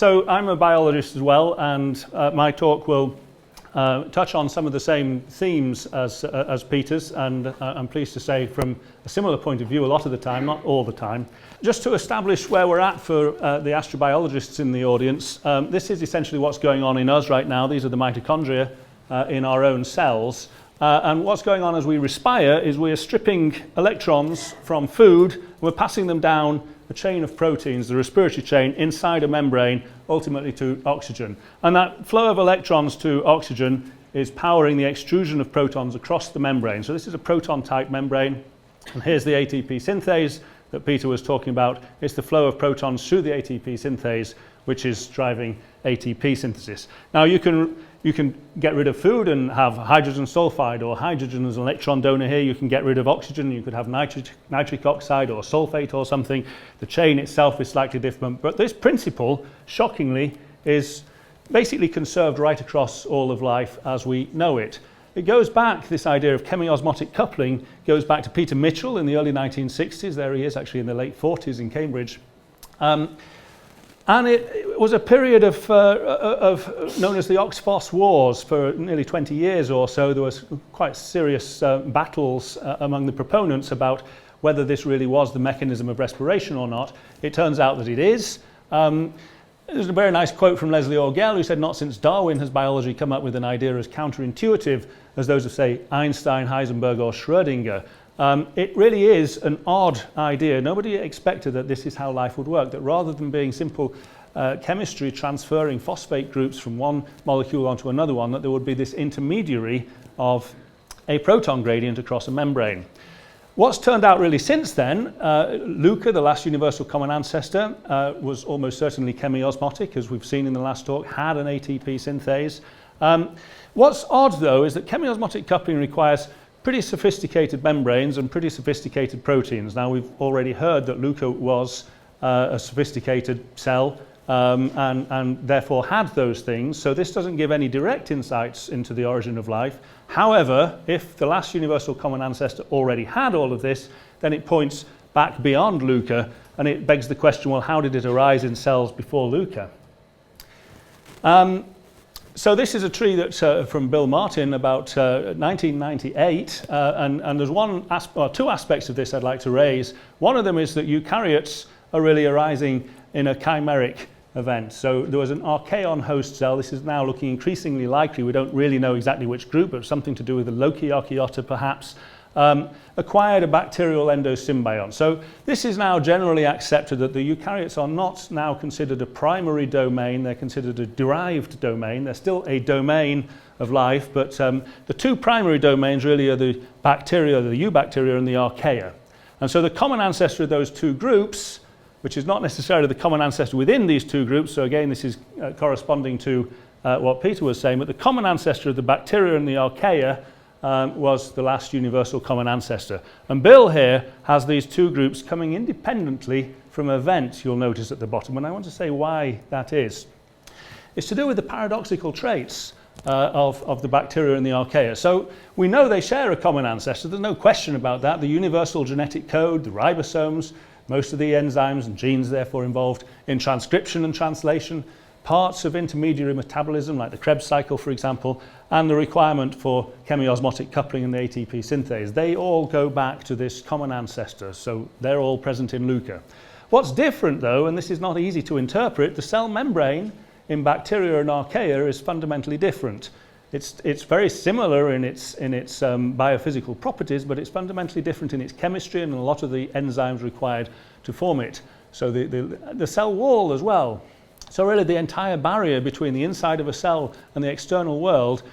So I'm a biologist as well, and my talk will touch on some of the same themes as Peter's, and I'm pleased to say from a similar point of view a lot of the time, not all the time. Just to establish where we're at for the astrobiologists in the audience, this is essentially what's going on in us right now. These are the mitochondria in our own cells. And what's going on as we respire is we're stripping electrons from food, and we're passing them down a chain of proteins, the respiratory chain, inside a membrane, ultimately to oxygen. And that flow of electrons to oxygen is powering the extrusion of protons across the membrane. So this is a proton-type membrane, and here's the ATP synthase that Peter was talking about. It's the flow of protons through the ATP synthase which is driving ATP synthesis. Now you can get rid of food and have hydrogen sulfide or hydrogen as an electron donor here. You can get rid of oxygen. You could have nitric oxide or sulfate or something. The chain itself is slightly different. But this principle, shockingly, is basically conserved right across all of life as we know it. It goes back, this idea of chemiosmotic coupling goes back to Peter Mitchell in the early 1960s. There he is actually in the late 40s in Cambridge. And it was a period of known as the Oxford Wars for nearly 20 years or so. There was quite serious battles among the proponents about whether this really was the mechanism of respiration or not. It turns out that it is. There's a very nice quote from Leslie Orgel, who said, "Not since Darwin has biology come up with an idea as counterintuitive as those of, say, Einstein, Heisenberg or Schrödinger." It really is an odd idea. Nobody expected that this is how life would work, that rather than being simple chemistry transferring phosphate groups from one molecule onto another one, that there would be this intermediary of a proton gradient across a membrane. What's turned out really since then, LUCA, the last universal common ancestor, was almost certainly chemiosmotic, as we've seen in the last talk, had an ATP synthase. What's odd, though, is that chemiosmotic coupling requires pretty sophisticated membranes and pretty sophisticated proteins. Now, we've already heard that LUCA was a sophisticated cell and therefore had those things. So this doesn't give any direct insights into the origin of life. However, if the last universal common ancestor already had all of this, then it points back beyond LUCA, and it begs the question, well, how did it arise in cells before LUCA? So this is a tree that's from Bill Martin about 1998, and there's two aspects of this I'd like to raise. One of them is that eukaryotes are really arising in a chimeric event. So there was an archaeon host cell. This is now looking increasingly likely. We don't really know exactly which group, but something to do with the Loki-Archaeota perhaps, acquired a bacterial endosymbiont. So this is now generally accepted that the eukaryotes are not now considered a primary domain, they're considered a derived domain. They're still a domain of life, but the two primary domains really are the bacteria, the eubacteria and the archaea. And so the common ancestor of those two groups, which is not necessarily the common ancestor within these two groups, so again this is corresponding to what Peter was saying, but the common ancestor of the bacteria and the archaea was the last universal common ancestor. And Bill here has these two groups coming independently from a vent, you'll notice at the bottom, and I want to say why that is. It's to do with the paradoxical traits of the bacteria and the archaea. So we know they share a common ancestor, there's no question about that. The universal genetic code, the ribosomes, most of the enzymes and genes therefore involved in transcription and translation, parts of intermediary metabolism like the Krebs cycle, for example, and the requirement for chemiosmotic coupling and the ATP synthase. They all go back to this common ancestor, so they're all present in LUCA. What's different though, and this is not easy to interpret, the cell membrane in bacteria and archaea is fundamentally different. It's very similar in its biophysical properties, but it's fundamentally different in its chemistry and a lot of the enzymes required to form it. So the cell wall as well. So really the entire barrier between the inside of a cell and the external world,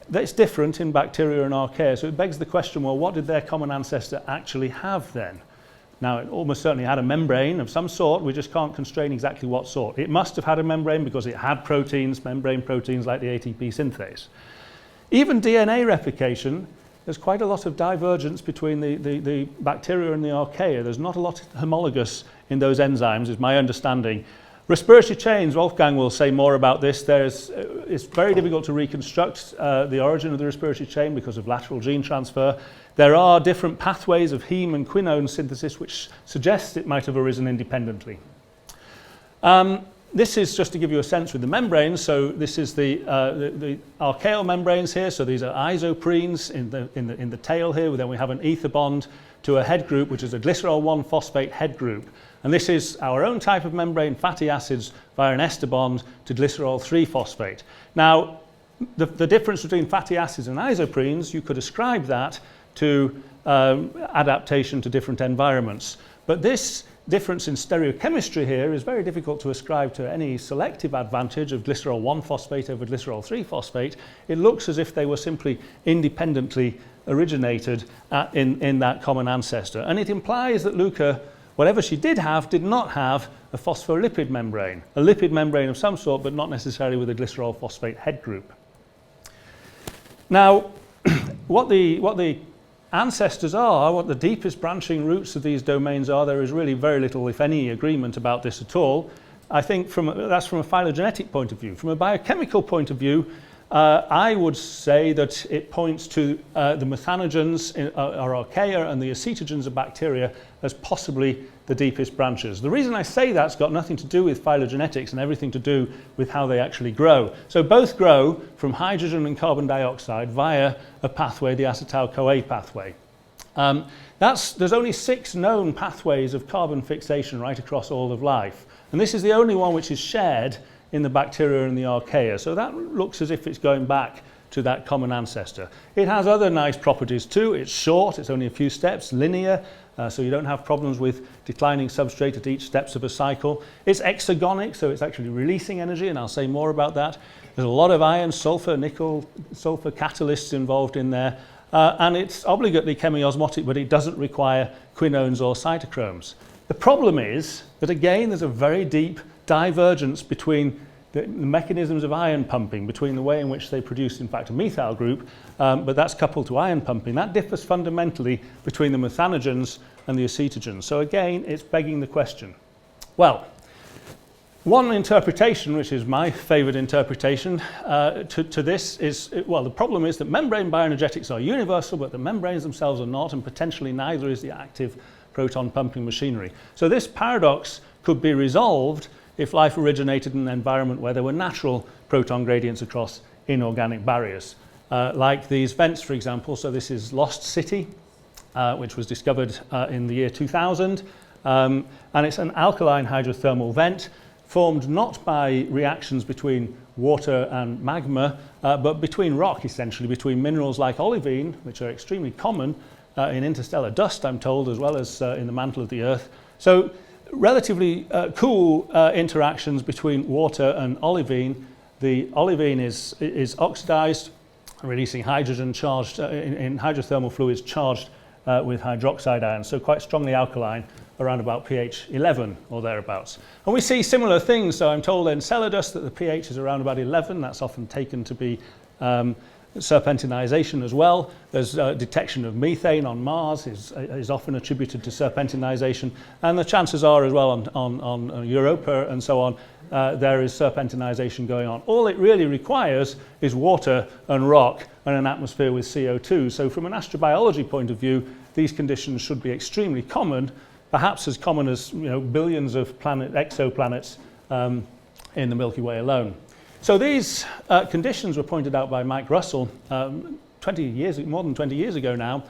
that's different in bacteria and archaea. So it begs the question, well, what did their common ancestor actually have then? Now, it almost certainly had a membrane of some sort. We just can't constrain exactly what sort. It must have had a membrane because it had proteins, membrane proteins like the ATP synthase. Even DNA replication, there's quite a lot of divergence between the bacteria and the archaea. There's not a lot homologous in those enzymes, is my understanding. Respiratory chains, Wolfgang will say more about this. It's very difficult to reconstruct the origin of the respiratory chain because of lateral gene transfer. There are different pathways of heme and quinone synthesis which suggests it might have arisen independently. this is just to give you a sense with the membranes. So this is the archaeal membranes here. So these are isoprenes in the tail here. Then we have an ether bond to a head group, which is a glycerol 1-phosphate head group. And this is our own type of membrane, fatty acids via an ester bond to glycerol 3-phosphate. Now, the difference between fatty acids and isoprenes, you could ascribe that to adaptation to different environments. But this difference in stereochemistry here is very difficult to ascribe to any selective advantage of glycerol 1-phosphate over glycerol 3-phosphate. It looks as if they were simply independently originated in that common ancestor. And it implies that LUCA, whatever she did not have a phospholipid membrane, a lipid membrane of some sort, but not necessarily with a glycerol phosphate head group. Now, what the ancestors are, what the deepest branching roots of these domains are, there is really very little, if any, agreement about this at all. I think that's from a phylogenetic point of view. From a biochemical point of view, I would say that it points to the methanogens or archaea and the acetogens of bacteria as possibly the deepest branches. The reason I say that's got nothing to do with phylogenetics and everything to do with how they actually grow. So both grow from hydrogen and carbon dioxide via a pathway, the acetyl-CoA pathway. There's only 6 known pathways of carbon fixation right across all of life. And this is the only one which is shared in the bacteria and the archaea. So that looks as if it's going back to that common ancestor. It has other nice properties too. It's short, it's only a few steps, linear, so you don't have problems with declining substrate at each steps of a cycle. It's exergonic, so it's actually releasing energy, and I'll say more about that. There's a lot of iron, sulfur, nickel, sulfur catalysts involved in there, and it's obligately chemiosmotic, but it doesn't require quinones or cytochromes. The problem is that, again, there's a very deep divergence between the mechanisms of ion pumping, between the way in which they produce, in fact, a methyl group, but that's coupled to ion pumping. That differs fundamentally between the methanogens and the acetogens. So again, it's begging the question. Well, one interpretation, which is my favourite interpretation to this, is, well, the problem is that membrane bioenergetics are universal, but the membranes themselves are not, and potentially neither is the active proton pumping machinery. So this paradox could be resolved if life originated in an environment where there were natural proton gradients across inorganic barriers, like these vents, for example. So this is Lost City, which was discovered in the year 2000, and it's an alkaline hydrothermal vent formed not by reactions between water and magma, but between rock, essentially, between minerals like olivine, which are extremely common in interstellar dust, I'm told, as well as in the mantle of the Earth. So relatively cool interactions between water and olivine. The olivine is oxidized, releasing hydrogen charged in hydrothermal fluids charged with hydroxide ions, so quite strongly alkaline, around about pH 11 or thereabouts. And we see similar things. So I'm told in stellar dust that the pH is around about 11. That's often taken to be serpentinization as well. There's detection of methane on Mars is often attributed to serpentinization, and the chances are as well on Europa and so on, there is serpentinization going on. All it really requires is water and rock and an atmosphere with CO2. So from an astrobiology point of view, these conditions should be extremely common, perhaps as common as billions of exoplanets in the Milky Way alone. So these conditions were pointed out by Mike Russell more than 20 years ago now.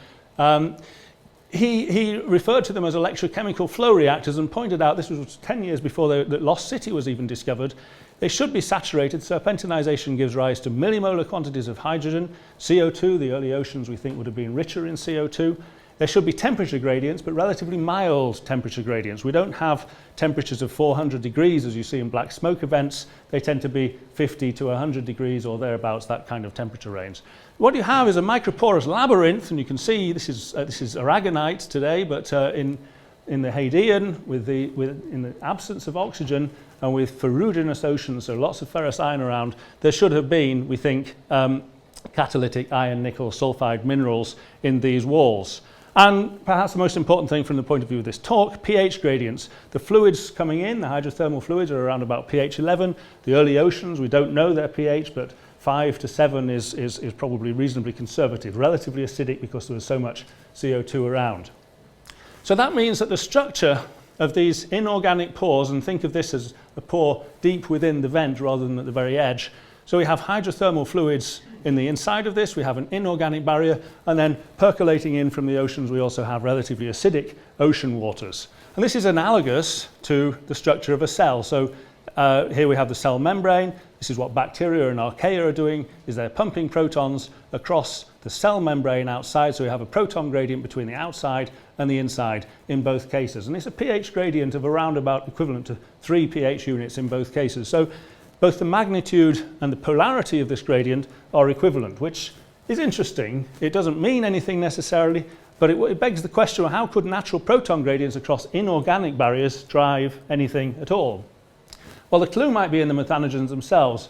He referred to them as electrochemical flow reactors and pointed out, this was 10 years before the Lost City was even discovered, they should be saturated. Serpentinization gives rise to millimolar quantities of hydrogen. CO2, the early oceans we think would have been richer in CO2. There should be temperature gradients, but relatively mild temperature gradients. We don't have temperatures of 400 degrees as you see in black smoke events. They tend to be 50 to 100 degrees or thereabouts, that kind of temperature range. What you have is a microporous labyrinth, and you can see this is aragonite today, but in the Hadean, in the absence of oxygen and with ferruginous oceans, so lots of ferrous iron around, there should have been, we think, catalytic iron, nickel, sulfide minerals in these walls. And perhaps the most important thing from the point of view of this talk, pH gradients. The fluids coming in, the hydrothermal fluids, are around about pH 11. The early oceans, we don't know their pH, but 5 to 7 is probably reasonably conservative, relatively acidic because there was so much CO2 around. So that means that the structure of these inorganic pores, and think of this as a pore deep within the vent rather than at the very edge. So we have hydrothermal fluids in the inside of this, we have an inorganic barrier, and then percolating in from the oceans we also have relatively acidic ocean waters. And this is analogous to the structure of a cell. So here we have the cell membrane. This is what bacteria and archaea are doing, is they're pumping protons across the cell membrane outside, so we have a proton gradient between the outside and the inside in both cases. And it's a pH gradient of around about equivalent to 3 pH units in both cases. So both the magnitude and the polarity of this gradient are equivalent, which is interesting. It doesn't mean anything necessarily, but it begs the question, how could natural proton gradients across inorganic barriers drive anything at all? Well, the clue might be in the methanogens themselves,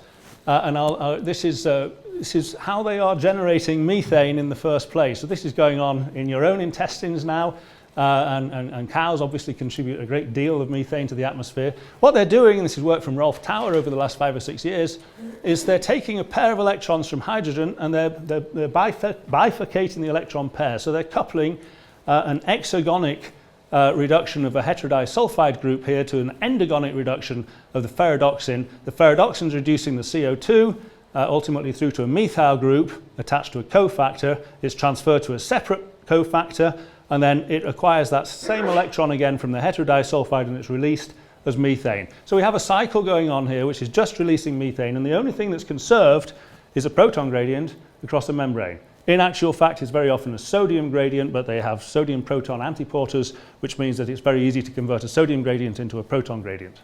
this is how they are generating methane in the first place. So this is going on in your own intestines now, and cows obviously contribute a great deal of methane to the atmosphere. What they're doing, and this is work from Rolf Tower over the last 5 or 6 years, is they're taking a pair of electrons from hydrogen and they're bifurcating the electron pair. So they're coupling an exergonic reduction of a heterodisulfide group here to an endergonic reduction of the ferredoxin. The ferredoxin is reducing the CO2 ultimately through to a methyl group attached to a cofactor. It's transferred to a separate cofactor, and then it acquires that same electron again from the heterodisulfide and it's released as methane. So we have a cycle going on here which is just releasing methane, and the only thing that's conserved is a proton gradient across the membrane. In actual fact, it's very often a sodium gradient, but they have sodium proton antiporters, which means that it's very easy to convert a sodium gradient into a proton gradient.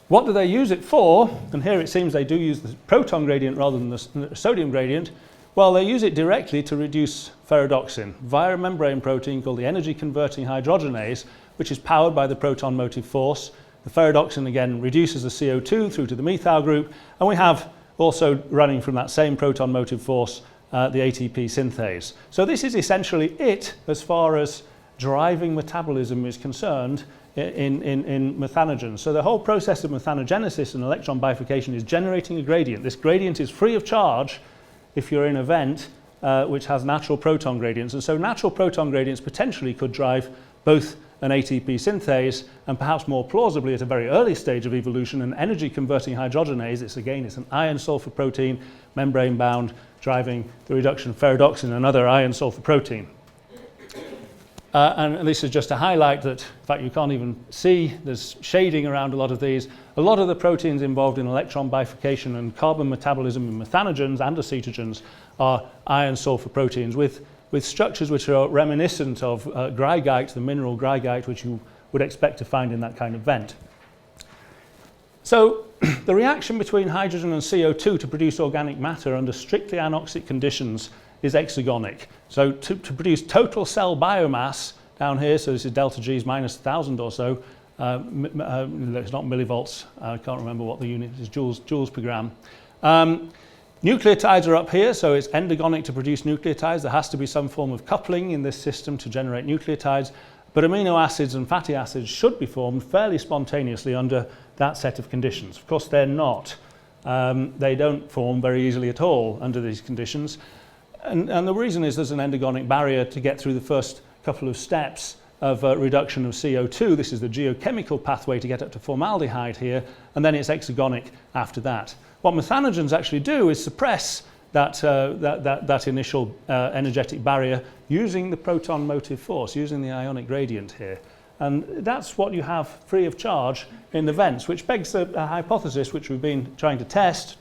What do they use it for? And here it seems they do use the proton gradient rather than the sodium gradient. Well, they use it directly to reduce ferredoxin via a membrane protein called the energy converting hydrogenase, which is powered by the proton motive force. The ferredoxin again reduces the CO2 through to the methyl group, and we have also running from that same proton motive force the ATP synthase. So this is essentially it as far as driving metabolism is concerned in methanogens. So the whole process of methanogenesis and electron bifurcation is generating a gradient. This gradient is free of charge if you're in a vent which has natural proton gradients. And so natural proton gradients potentially could drive both an ATP synthase and perhaps more plausibly at a very early stage of evolution an energy converting hydrogenase. It's an iron sulfur protein, membrane bound, driving the reduction of ferredoxin, another iron sulfur protein. And this is just to highlight that, in fact, you can't even see, there's shading around a lot of these. A lot of the proteins involved in electron bifurcation and carbon metabolism in methanogens and acetogens are iron sulfur proteins with structures which are reminiscent of greigite, the mineral greigite, which you would expect to find in that kind of vent. So the reaction between hydrogen and CO2 to produce organic matter under strictly anoxic conditions is exergonic. So to produce total cell biomass down here, so this is delta G is minus 1,000 or so, it's not millivolts, I can't remember what the unit is, joules per gram. Nucleotides are up here, so it's endergonic to produce nucleotides. There has to be some form of coupling in this system to generate nucleotides, but amino acids and fatty acids should be formed fairly spontaneously under that set of conditions. Of course, they're not. They don't form very easily at all under these conditions. And the reason is there's an endergonic barrier to get through the first couple of steps of reduction of CO2. This is the geochemical pathway to get up to formaldehyde here, and then it's exergonic after that. What methanogens actually do is suppress that initial energetic barrier using the proton motive force, using the ionic gradient here. And that's what you have free of charge in the vents, which begs a hypothesis which we've been trying to test.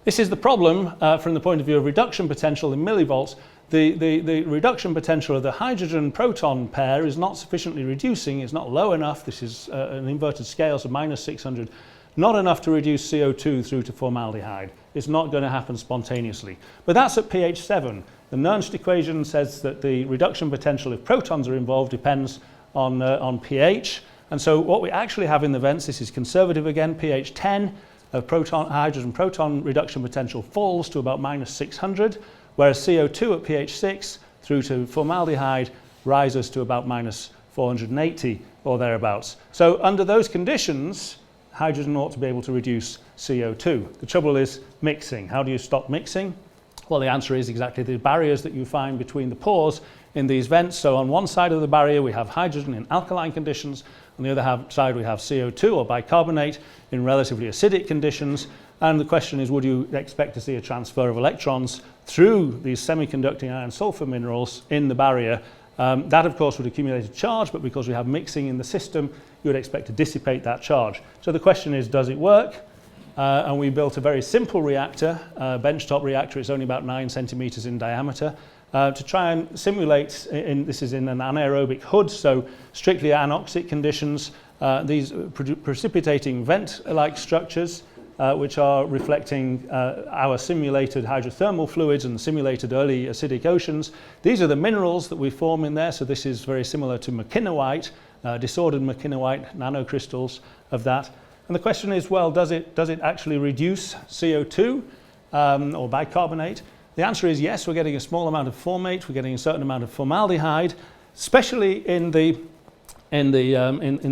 This is the problem from the point of view of reduction potential in millivolts. The reduction potential of the hydrogen-proton pair is not sufficiently reducing, it's not low enough. This is an inverted scale, so minus 600. Not enough to reduce CO2 through to formaldehyde. It's not going to happen spontaneously. But that's at pH 7. The Nernst equation says that the reduction potential if protons are involved depends on pH. And so what we actually have in the vents, this is conservative again, pH 10, hydrogen-proton reduction potential falls to about minus 600, whereas CO2 at pH 6 through to formaldehyde rises to about minus 480 or thereabouts. So under those conditions, hydrogen ought to be able to reduce CO2. The trouble is mixing. How do you stop mixing? Well, the answer is exactly the barriers that you find between the pores in these vents. So on one side of the barrier we have hydrogen in alkaline conditions, on the other side we have CO2 or bicarbonate in relatively acidic conditions. And the question is, would you expect to see a transfer of electrons through these semiconducting iron sulfur minerals in the barrier? That of course would accumulate a charge, but because we have mixing in the system, you would expect to dissipate that charge. So the question is, does it work? And we built a very simple reactor, benchtop reactor. It's only about 9 centimeters in diameter, to try and simulate, this is in an anaerobic hood, so strictly anoxic conditions, these precipitating vent-like structures, which are reflecting our simulated hydrothermal fluids and simulated early acidic oceans. These are the minerals that we form in there, so this is very similar to McKinnowite, disordered McKinnowite nanocrystals of that. And the question is, well, does it actually reduce CO2 or bicarbonate? The answer is yes. We're getting a small amount of formate, we're getting a certain amount of formaldehyde, especially in the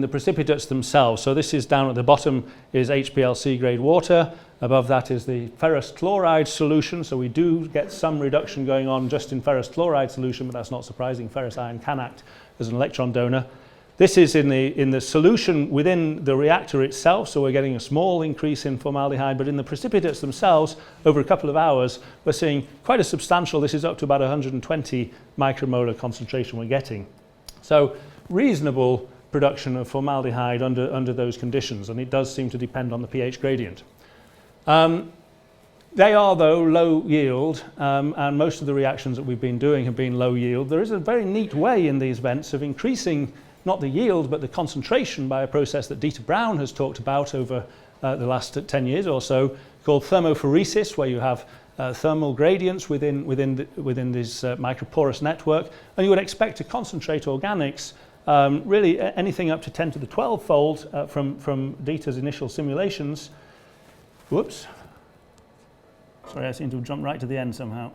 precipitates themselves. So this is down at the bottom is HPLC grade water. Above that is the ferrous chloride solution. So we do get some reduction going on just in ferrous chloride solution, but that's not surprising. Ferrous iron can act as an electron donor. This is in the solution within the reactor itself, so we're getting a small increase in formaldehyde, but in the precipitates themselves, over a couple of hours, we're seeing quite a substantial, this is up to about 120 micromolar concentration we're getting. So reasonable production of formaldehyde under those conditions, and it does seem to depend on the pH gradient. They are, though, low yield, and most of the reactions that we've been doing have been low yield. There is a very neat way in these vents of increasing not the yield, but the concentration by a process that Dieter Brown has talked about over the last 10 years or so, called thermophoresis, where you have thermal gradients within this microporous network, and you would expect to concentrate organics really anything up to 10 to the 12 fold from Dieter's initial simulations. Whoops. Sorry, I seem to have jumped right to the end somehow.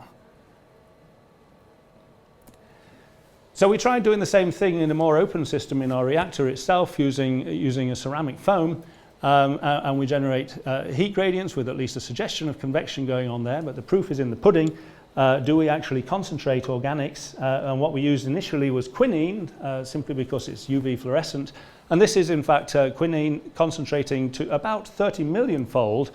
So we tried doing the same thing in a more open system in our reactor itself using a ceramic foam, and we generate heat gradients with at least a suggestion of convection going on there, but the proof is in the pudding. Do we actually concentrate organics? And what we used initially was quinine, simply because it's UV fluorescent, and this is in fact quinine concentrating to about 30 million fold,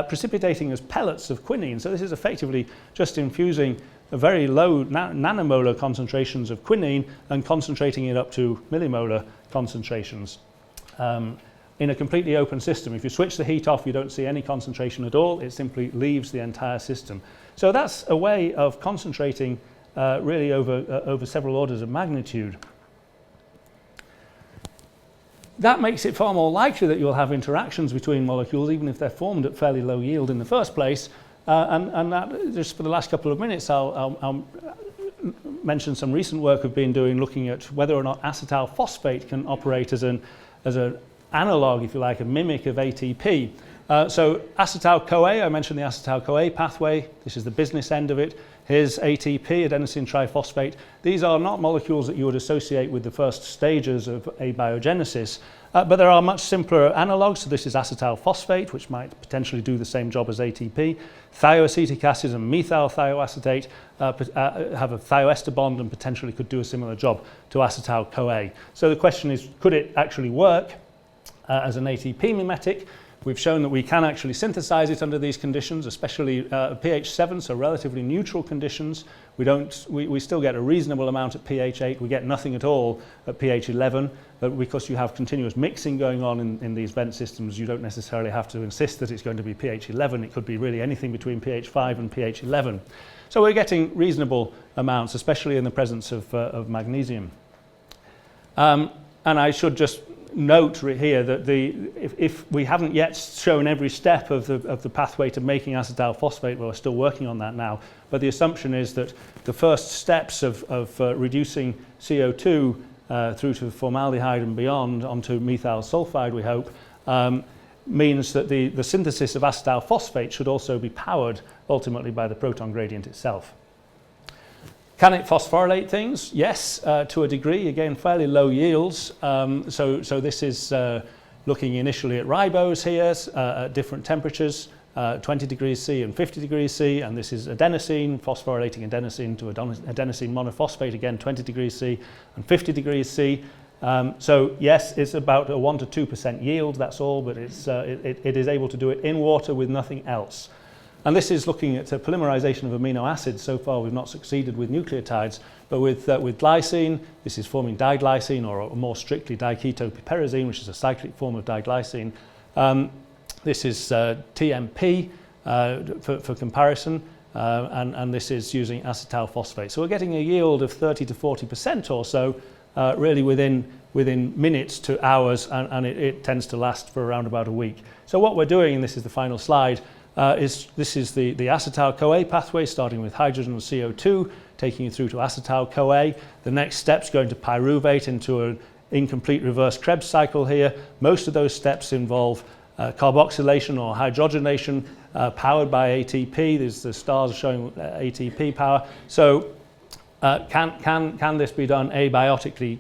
precipitating as pellets of quinine. So this is effectively just infusing a very low nanomolar concentrations of quinine and concentrating it up to millimolar concentrations in a completely open system. If you switch the heat off, you don't see any concentration at all. It simply leaves the entire system. So that's a way of concentrating really over several orders of magnitude. That makes it far more likely that you'll have interactions between molecules, even if they're formed at fairly low yield in the first place. And that, just for the last couple of minutes, I'll mention some recent work we've been doing looking at whether or not acetyl phosphate can operate as an analog, if you like, a mimic of ATP. So acetyl-CoA, I mentioned the acetyl-CoA pathway. This is the business end of it. Here's ATP, adenosine triphosphate. These are not molecules that you would associate with the first stages of abiogenesis, but there are much simpler analogues. So this is acetyl phosphate, which might potentially do the same job as ATP. Thioacetic acid and methyl thioacetate have a thioester bond and potentially could do a similar job to acetyl-CoA. So the question is, could it actually work as an ATP mimetic? We've shown that we can actually synthesize it under these conditions, especially pH 7, so relatively neutral conditions. We still get a reasonable amount at pH 8. We get nothing at all at pH 11, but because you have continuous mixing going on in these vent systems, you don't necessarily have to insist that it's going to be pH 11. It could be really anything between pH 5 and pH 11. So we're getting reasonable amounts, especially in the presence of magnesium. And I should just note here that if we haven't yet shown every step of the pathway to making acetyl phosphate, well, we're still working on that now, but the assumption is that the first steps of reducing CO2 through to formaldehyde and beyond onto methyl sulfide, we hope, means that the synthesis of acetyl phosphate should also be powered ultimately by the proton gradient itself. Can it phosphorylate things? Yes, to a degree. Again, fairly low yields. So this is looking initially at ribose here at different temperatures. 20 degrees C and 50 degrees C, and this is adenosine, phosphorylating adenosine to adenosine monophosphate, again 20 degrees C and 50 degrees C. So yes, it's about a 1 to 2% yield, that's all, but it is able to do it in water with nothing else. And this is looking at polymerization of amino acids. So far we've not succeeded with nucleotides, but with glycine, this is forming diglycine, or more strictly diketopiperazine, which is a cyclic form of diglycine. This is TMP for comparison, and this is using acetyl phosphate. So we're getting a yield of 30 to 40% or so, really within minutes to hours, and it tends to last for around about a week. So what we're doing, and this is the final slide, is the acetyl-CoA pathway, starting with hydrogen and CO2, taking you through to acetyl-CoA. The next step's going to pyruvate into an incomplete reverse Krebs cycle here. Most of those steps involve carboxylation or hydrogenation powered by ATP. The stars are showing ATP power. So can this be done abiotically,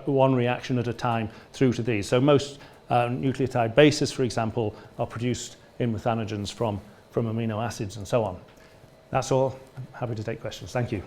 one reaction at a time through to these? So most nucleotide bases, for example, are produced in methanogens from amino acids and so on. That's all. I'm happy to take questions. Thank you.